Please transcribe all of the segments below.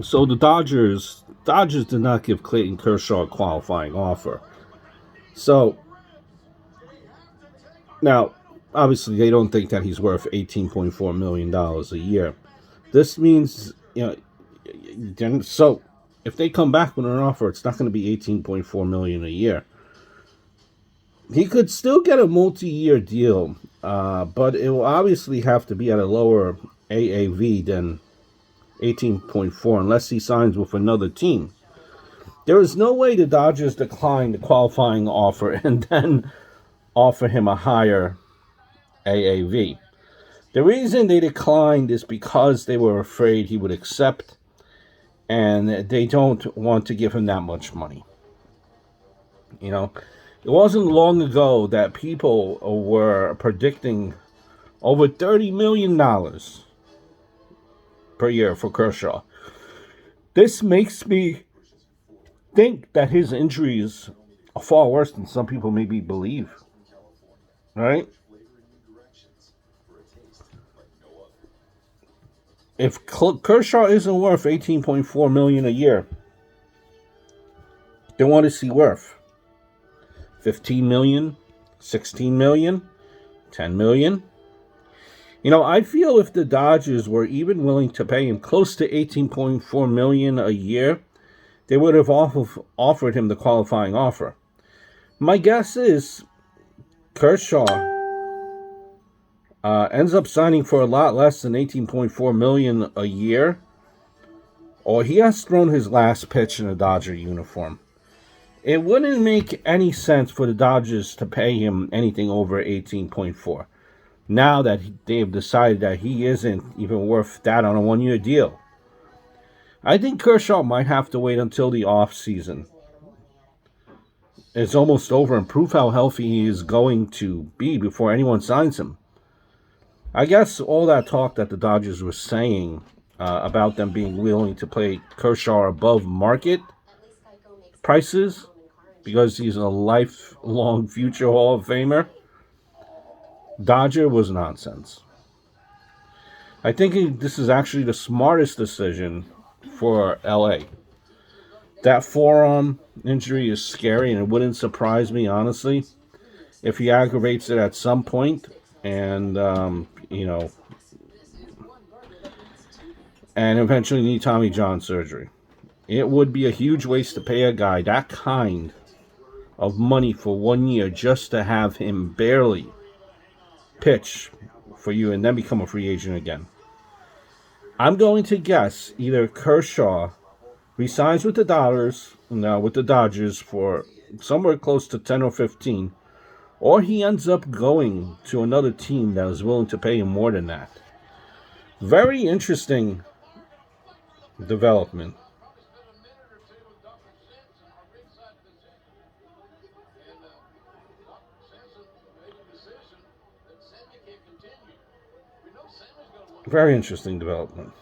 So the Dodgers did not give Clayton Kershaw a qualifying offer. So now, obviously, they don't think that he's worth $18.4 million a year. This means, so if they come back with an offer, it's not going to be $18.4 million a year. He could still get a multi-year deal, but it will obviously have to be at a lower AAV than 18.4 unless he signs with another team. There is no way the Dodgers decline the qualifying offer and then offer him a higher AAV. The reason they declined is because they were afraid he would accept, and they don't want to give him that much money. It wasn't long ago that people were predicting over $30 million per year for Kershaw. This makes me think that his injuries are far worse than some people maybe believe. Right? If Kershaw isn't worth $18.4 million a year, then what is he worth? $15 million, $16 million, $10 million. I feel if the Dodgers were even willing to pay him close to $18.4 million a year, they would have offered him the qualifying offer. My guess is Kershaw ends up signing for a lot less than $18.4 million a year, or he has thrown his last pitch in a Dodger uniform. It wouldn't make any sense for the Dodgers to pay him anything over 18.4. Now that they've decided that he isn't even worth that on a one-year deal. I think Kershaw might have to wait until the off-season. It's almost over and prove how healthy he is going to be before anyone signs him. I guess all that talk that the Dodgers were saying about them being willing to pay Kershaw above market prices because he's a lifelong future Hall of Famer, Dodger was nonsense. I think this is actually the smartest decision for LA. That forearm injury is scary, and it wouldn't surprise me, honestly, if he aggravates it at some point and, and eventually need Tommy John surgery. It would be a huge waste to pay a guy that kind of money for 1 year just to have him barely pitch for you and then become a free agent again. I'm going to guess either Kershaw resigns with the Dodgers for somewhere close to 10 or 15, or he ends up going to another team that is willing to pay him more than that. Very interesting development. Very interesting development.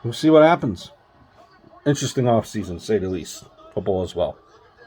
We'll see what happens. Interesting offseason, to say the least. Football as well.